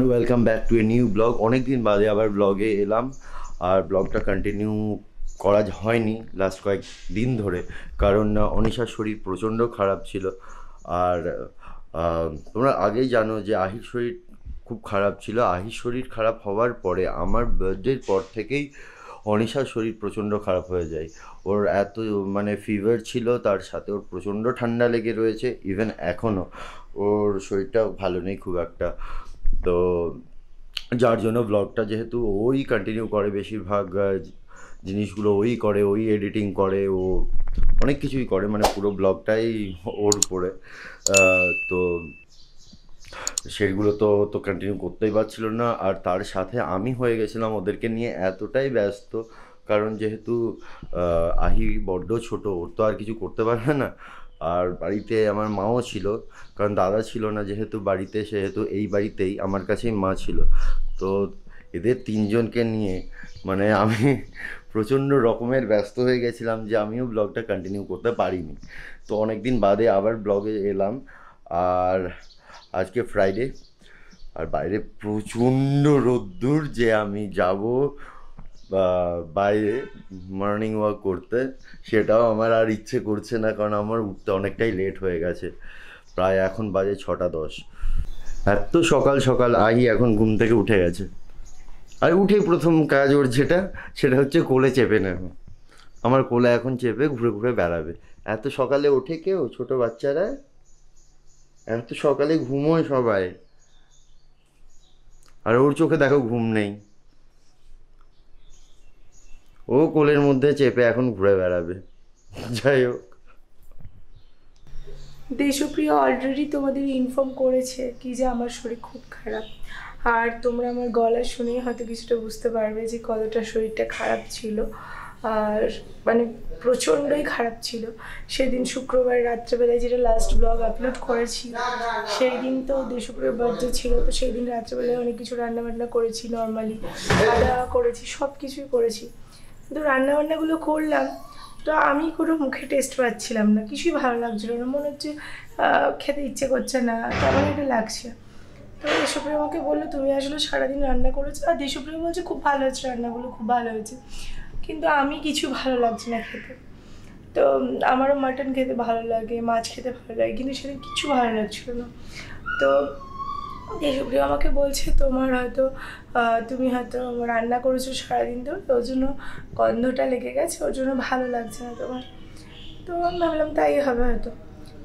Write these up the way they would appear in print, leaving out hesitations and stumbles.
Welcome back to a new blog. অনেক দিন বাদে আবার ব্লগে এলাম, আর ব্লগটা কন্টিনিউ করা হয়নি লাস্ট কয়েক দিন ধরে, কারণ অনিশার শরীর প্রচণ্ড খারাপ ছিল। আর তোমরা আগেই জানো যে আহির শরীর খুব খারাপ ছিল। আহির শরীর খারাপ হওয়ার পরে আমার বার্থডের পর থেকেই অনিশার শরীর প্রচণ্ড খারাপ হয়ে যায়। ওর এত ফিভার ছিল, তার সাথে ওর প্রচণ্ড ঠান্ডা লেগে রয়েছে। ইভেন এখনও ওর শরীরটা ভালো নেই খুব একটা। তো যার জন্য ব্লগটা যেহেতু ওই কন্টিনিউ করে, বেশিরভাগ জিনিসগুলো ওই করে, ওই এডিটিং করে, ও অনেক কিছুই করে, পুরো ব্লগটাই ওর উপরে। তো সেগুলো তো কন্টিনিউ করতেই পারছিল না। আর তার সাথে আমি হয়ে গেছিলাম ওদেরকে নিয়ে এতটাই ব্যস্ত, কারণ যেহেতু আহি বড্ড ছোট, ওর তো আর কিছু করতে পারবে না। আর বাড়িতে আমার মাও ছিল, কারণ দাদা ছিল না যেহেতু বাড়িতে, সেহেতু এই বাড়িতেই আমার কাছেই মা ছিল। তো এদের তিনজনকে নিয়ে আমি প্রচণ্ড রকমের ব্যস্ত হয়ে গেছিলাম, যে আমিও ব্লগটা কন্টিনিউ করতে পারিনি। তো অনেক দিন বাদে আবার ব্লগে এলাম। আর আজকে ফ্রাইডে, আর বাইরে প্রচণ্ড রোদ্দুর, যে আমি যাব বাইরে মর্নিং ওয়াক করতে, সেটাও আমার আর ইচ্ছে করছে না, কারণ আমার উঠতে অনেকটাই লেট হয়ে গেছে। প্রায় এখন বাজে 6টা 10। এত সকাল সকাল আহি এখন ঘুম থেকে উঠে গেছে। আর উঠেই প্রথম কাজ ওর সেটা হচ্ছে কোলে চেপে নেওয়া। আমার কোলে এখন চেপে ঘুরে ঘুরে বেড়াবে। এত সকালে ওঠে কেউ? ছোট বাচ্চারা এত সকালে ঘুমোয় সবাই, আর ওর চোখে দেখো ঘুম নেই। ও কোলের মধ্যে চেপে এখন ঘুরে বেড়াবে। যাই হোক, দেশপ্রিয় অলরেডি তোমাদের ইনফর্ম করেছে কি যে আমার শরীর খুব খারাপ। আর তোমরা আমার গলা শুনেই হয়তো কিছুটা বুঝতে পারবে যে কতটা শরীরটা খারাপ ছিল। আর প্রচণ্ডই খারাপ ছিল। সেদিন শুক্রবার রাত্রেবেলায় যেটা লাস্ট ব্লগ আপলোড করেছি, সেই দিন তো দেশপ্রিয় বার্থডে ছিল। তো সেই দিন রাত্রেবেলায় অনেক কিছু রান্নাবান্না করেছি, নর্মালি খাওয়া দাওয়া করেছি, সব কিছুই করেছি। কিন্তু রান্নাবান্নাগুলো করলাম, তো আমি কোনো মুখে টেস্ট পাচ্ছিলাম না, কিছুই ভালো লাগছিলো না, মনে হচ্ছে খেতে ইচ্ছে করছে না, কেমন একটা লাগছে। তো দেশপ্রিয় আমাকে বললো তুমি আসলে সারাদিন রান্না করেছো, আর দেশপ্রিয় বলছে খুব ভালো হয়েছে, রান্নাগুলো খুব ভালো হয়েছে, কিন্তু আমি কিছু ভালো লাগছে না খেতে। তো আমারও মাটন খেতে ভালো লাগে, মাছ খেতে ভালো লাগে, কিন্তু সেদিন কিছু ভালো লাগছিলো না। তো দেশপ্রিয় আমাকে বলছে তোমার হয়তো তুমি হয়তো রান্না করেছো সারাদিন, তো ওর জন্য গন্ধটা লেগে গেছে, ওর জন্য ভালো লাগছে না তোমার। তো আমি ভাবলাম তাই হবে হয়তো।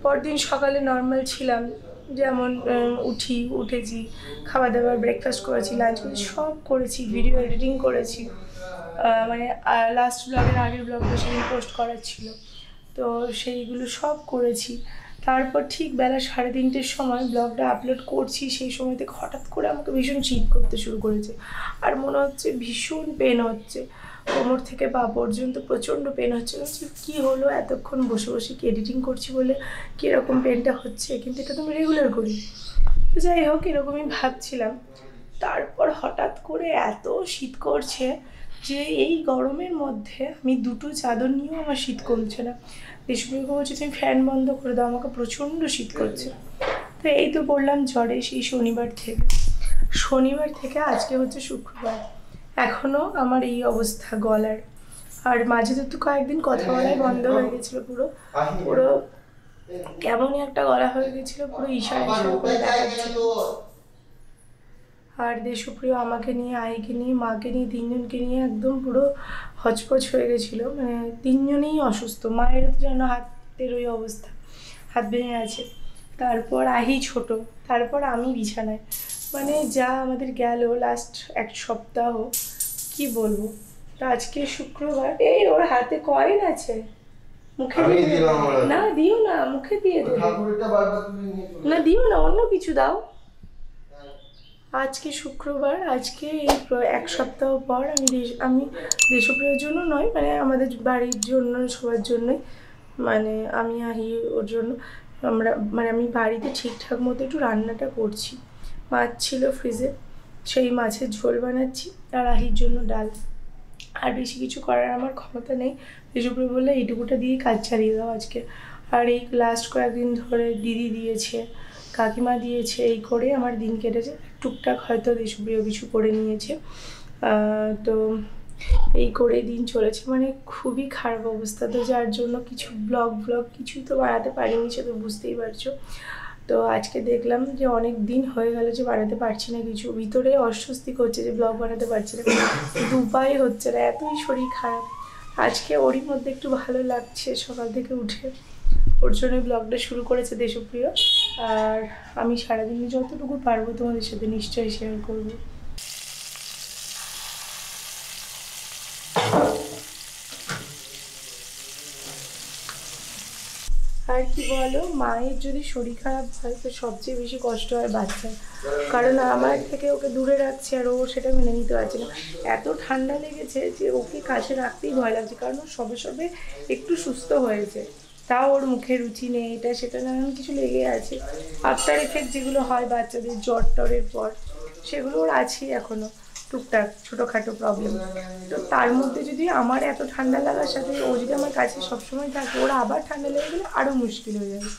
পরদিন সকালে নর্মাল ছিলাম, যেমন উঠেছি, খাবার দাবার, ব্রেকফাস্ট করেছি, লাঞ্চ করেছি, সব করেছি, ভিডিও এডিটিং করেছি। লাস্ট ব্লগের আগের ব্লগটা সেদিন পোস্ট করার ছিল, তো সেইগুলো সব করেছি। তারপর ঠিক বেলা 3:30-র সময় ব্লগটা আপলোড করছি, সেই সময় থেকে হঠাৎ করে আমাকে ভীষণ শীত করতে শুরু করেছে। আর মনে হচ্ছে ভীষণ পেন হচ্ছে, কোমর থেকে পা পর্যন্ত প্রচণ্ড পেন হচ্ছে। কী হলো, এতক্ষণ বসে বসে কি এডিটিং করছি বলে কীরকম পেনটা হচ্ছে, কিন্তু এটা তো আমি রেগুলার করি। তো যাই হোক, এরকমই ভাবছিলাম। তারপর হঠাৎ করে এত শীত করছে যে এই গরমের মধ্যে আমি 2টো চাদর নিয়েও আমার শীত কমছে না। দেশপ্রিয়কে বলছে তুমি ফ্যান বন্ধ করে দাও, আমাকে প্রচণ্ড শীত করছে। তো এই তো পড়লাম জ্বরে সেই শনিবার থেকে আজকে হচ্ছে শুক্রবার, এখনও আমার এই অবস্থা গলার। আর মাঝে তো কয়েকদিন কথা বলাই বন্ধ হয়ে গেছিলো, পুরো পুরো কেমনই একটা গলা হয়ে গেছিলো, পুরো ইশারা করে দেখাচ্ছিল। আর দেশপ্রিয় আমাকে নিয়ে, আইকে নিয়ে, মাকে নিয়ে, তিনজনকে নিয়ে একদম পুরো হচপচ হয়ে গেছিলো। তিনজনেই অসুস্থ, মায়েরও তো যেন হাতের ওই অবস্থা, হাত ভেঙে আছে। তারপর আহি ছোট, তারপর আমি বিছানায়, যা আমাদের গেল লাস্ট 1 সপ্তাহ, কি বলবো। তো আজকে শুক্রবার, এই ওর হাতে কয়েন আছে, মুখে না দিও না, মুখে দিয়ে দেবে না, দিও না, অন্য কিছু দাও। আজকে শুক্রবার, আজকে এই 1 সপ্তাহ পর আমি দেশপ্রিয়র জন্য নয়, আমাদের বাড়ির জন্য, সবার জন্যই, আমি আহি ওর জন্য আমরা আমি বাড়িতে ঠিকঠাক মতো একটু রান্নাটা করছি। মাছ ছিল ফ্রিজে, সেই মাছের ঝোল বানাচ্ছি, আর আহির জন্য ডাল। আর বেশি কিছু করার আমার ক্ষমতা নেই। দেশপ্রিয় বললে এইটুকুটা দিয়ে কাজ চালিয়ে দাও আজকে। আর এই লাস্ট কয়েকদিন ধরে দিদি দিয়েছে, কাকিমা দিয়েছে, এই করে আমার দিন কেটেছে। টুকটাক হয়তো দেশপ্রিয় কিছু করে নিয়েছে। তো এই করে দিন চলেছে, মানে খুবই খারাপ অবস্থা। তো যার জন্য কিছু ব্লগ কিছুই তো বানাতে পারিনি, সে তো বুঝতেই পারছো। তো আজকে দেখলাম যে অনেক দিন হয়ে গেল যে বানাতে পারছি না কিছু, ভিতরে অস্বস্তি করছে যে ব্লগ বানাতে পারছি না, দুপাই হচ্ছে না, এতই শরীর খারাপ। আজকে ওরই মধ্যে একটু ভালো লাগছে, সকাল থেকে উঠে ওর জন্য ব্লগটা শুরু করেছে দেশপ্রিয়। আর আমি সারাদিনে যতটুকু পারবো তোমাদের সাথে নিশ্চয়ই শেয়ার করবো। আর কি বলো, মায়ের যদি শরীর খারাপ হয় তো সবচেয়ে বেশি কষ্ট হয় বাচ্চার, কারণ আমার থেকে ওকে দূরে রাখছে আর ও সেটা মেনে নিতে পারছে না। এত ঠান্ডা লেগেছে যে ওকে কাছে রাখতেই ভয় লাগছে, কারণ ও সবে সবে একটু সুস্থ হয়েছে, তাও ওর মুখে রুচি নেই, এটা সেটা নানান কিছু লেগে আছে। আফটার এফেক্ট যেগুলো হয় বাচ্চাদের জ্বর টরের পর, সেগুলো ওর আছেই এখনও, টুকটাক ছোটোখাটো প্রবলেম। তো তার মধ্যে যদি আমার এত ঠান্ডা লাগার সাথে ও যদি আমার কাছে সবসময় থাকে, ওরা আবার ঠান্ডা লেগে গেলে আরও মুশকিল হয়ে যাবে।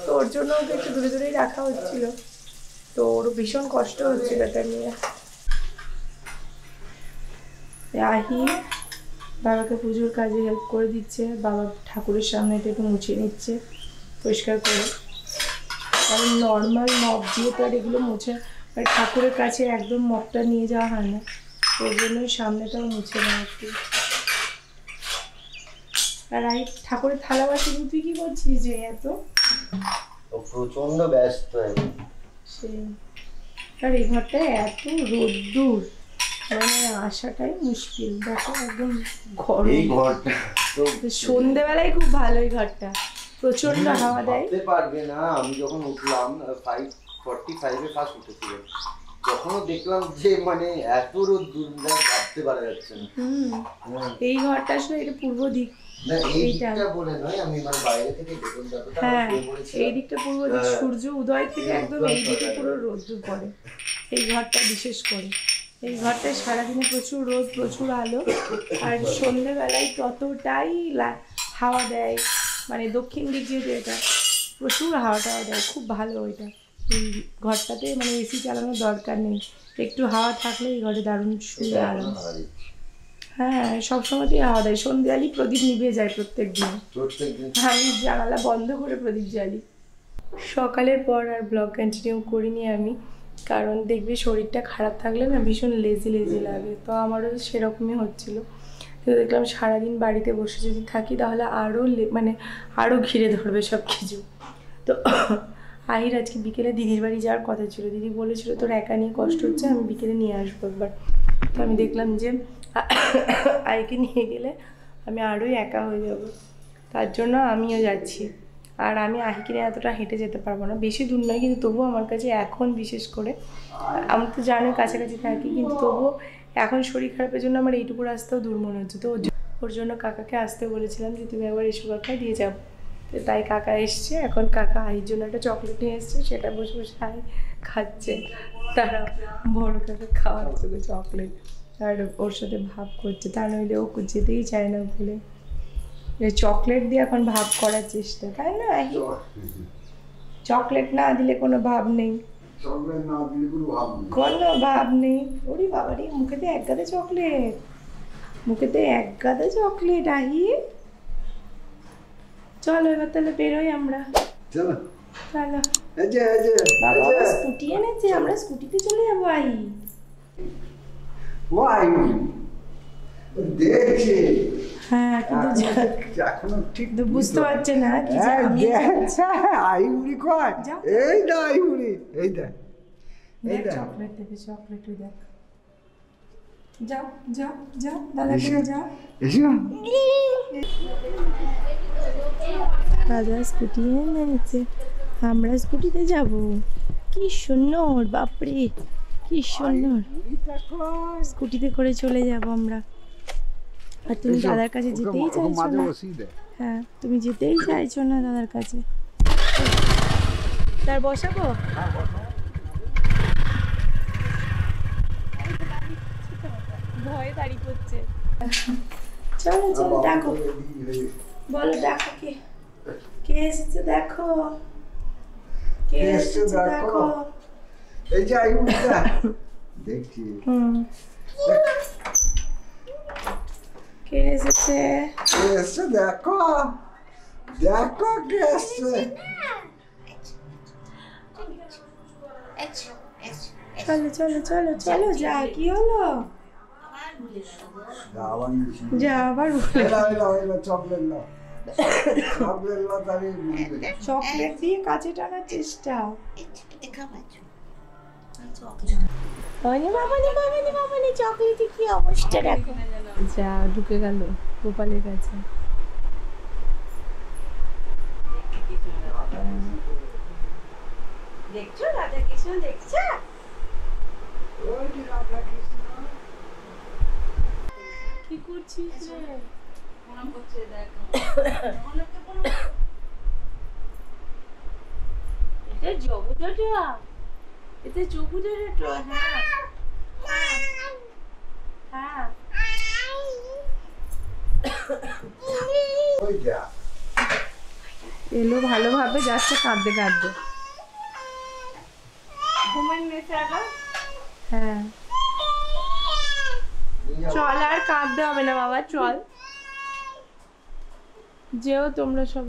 তো ওর জন্য ওকে একটু দূরে দূরেই রাখা হচ্ছিল, তো ওর ভীষণ কষ্ট হচ্ছিল এটা নিয়ে। আহি বাবাকে পুজোর কাজে হেল্প করে দিচ্ছে, বাবা ঠাকুরের সামনে এটা একটু মুছে নিচ্ছে পরিষ্কার করে, কারণ নর্মাল মপ দিয়ে তো আর এগুলো মুছে, মানে ঠাকুরের কাছে একদম মপটা নিয়ে যাওয়া হয় না, ওই জন্যই সামনেটাও মুছে নেওয়া একটু। আর আই ঠাকুরের থালা বাসি, তুই কি করছিস যে এত? প্রচন্ড ব্যস্ত সেই, আর এই ঘরটায় এত রোদ্দুর, মানে আসাটাই মুশকিল। দেখো একদম গরম এই ঘরটা, তো সন্ধ্যেবেলায় খুব ভালো এই ঘরটা, প্রচন্ড হাওয়া দেয়। পারবে না, আমি যখন উঠলাম 5:45 ফার্স্ট উঠেছিলাম, তখনও দেখলাম যে মানে এত রোদ্দুর ভাবতে পারা যাচ্ছে না। এই ঘরটা আসলে এটা পূর্ব দিক, হ্যাঁ এই দিকটা পূর্ব দিক, সূর্য উদয় থেকে একদম এই দিকে পুরো রোদ্দুর পড়ে এই ঘরটা বিশেষ করে। এই ঘরটায় সারাদিনে প্রচুর রোদ, প্রচুর আলো, আর সন্ধ্যেবেলায় ততটাই হাওয়া দেয়, মানে দক্ষিণ দিক যেহেতু এটা প্রচুর হাওয়া টাওয়া দেয়, খুব ভালো ওইটা। এই ঘরটাতে মানে এসি চালানোর দরকার নেই, একটু হাওয়া থাকলে এই ঘরে দারুণ শুয়ে আরাম। হ্যাঁ সবসময়তেই হাওয়া দেয়, সন্ধ্যালি প্রদীপ নিভে যায় প্রত্যেক দিন, আমি জানালা বন্ধ করে প্রদীপ জ্বালি। সকালের পর আর ব্লগ কন্টিনিউ করিনি আমি, কারণ দেখবি শরীরটা খারাপ থাকলে না ভীষণ লেজি লাগে, তো আমারও সেরকমই হচ্ছিল। তো দেখলাম সারাদিন বাড়িতে বসে যদি থাকি তাহলে মানে আরও ঘিরে ধরবে সব কিছু। তো আহির আজকে বিকেলে দিদির বাড়ি যাওয়ার কথা ছিল, দিদি বলেছিল তোর একা নিয়ে কষ্ট হচ্ছে, আমি বিকেলে নিয়ে আসবো একবার। তো আমি দেখলাম যে আইকে নিয়ে গেলে আমি আরোই একা হয়ে যাব, তার জন্য আমিও যাচ্ছি। আর আমি আহিকে নিয়ে এতটা হেঁটে যেতে পারবো না, বেশি দূর নয়, কিন্তু তবুও আমার কাছে এখন বিশেষ করে, আমি তো জানোই কাছাকাছি থাকি, কিন্তু তবুও এখন শরীর খারাপের জন্য আমার এইটুকু রাস্তাও দূর মনে হচ্ছে। তো ওর জন্য কাকাকে আসতে বলেছিলাম যে তুমি একবার এসো কাকা, দিয়ে যাবো। তো তাই কাকা এসছে, এখন কাকা আহির জন্য একটা চকলেট নিয়ে এসছে, সেটা বসে বসে আহি খাচ্ছে, তারা বড় কাকা খাওয়াচ্ছে চকলেট, আর ওর সাথে ভাব করছে, তা নইলে ও যেতেই চায় না ভুলে। চকলেট দিয়ে এখন ভাব করার চেষ্টা, তাই না? চকলেট না দিলে কোনো ভাব নেই, কোনো ভাব নেই। ওরে বাবারে, মুখেতে এক গাদা চকলেট, মুখেতে এক গাদা চকলেট। আহি চলো এবার তাহলে বেরোই আমরা, চলো বাবা স্কুটি এনেছে, আমরা স্কুটিতে চলে যাবো। আহি হ্যাঁ, কিন্তু বুঝতে পারছে না কি যে আমি আইউরি কয়, এই না আইউরি, এই দেখ দেখ চকলেট দেবে, চকলেট দেখ, যাও যাও যাও দাদা করে যাও। দাদা স্কুটি এনেছে, আমরা স্কুটিতে যাব, কি সুন্দর, বাপরে কি সুন্দর, স্কুটিতে করে চলে যাব আমরা। আর তুমি দাদার কাছে যেতেই চাইছো না, হ্যাঁ তুমি যেতেই চাইছো না দাদার কাছে, তার বসাবো। ভয়ে দাঁড়িয়ে পড়ছে। চলো চলো দেখো, বলো দেখো কে এসেছে, দেখো কে এসেছে, দেখো এই যে আইবুড়িটা দেখছি কে এসেছে? কে এসছে দেখো, দেখো কে এসছে। চলো চলো চলো চলো, যা কি হলো? আবার নিচ্ছি। যা আবার এলা এলা এলা চকলেট নাও, চকলেট নাও তাহলে বুঝবে। চকলেট দিয়ে কাছে টানার চেষ্টা। বাবানি চকলেটে কি অবস্থা দেখো। যা ঢুকে গেল গোপালের কাছে। দেখছো রাধা কৃষ্ণ দেখছো? ওই যে রাধা কৃষ্ণ। কি করছিস রে? এটা জবুদাটা, এটা জবুদাটা। হ্যাঁ হ্যাঁ। ওই যা এলো ভালোভাবে, যাচ্ছে কাঁদতে কাঁদতে। ঘুমের নেশা আবার? হ্যাঁ চল, আর কাঁদতে হবে না বাবা, চল যেও তোমরা সব।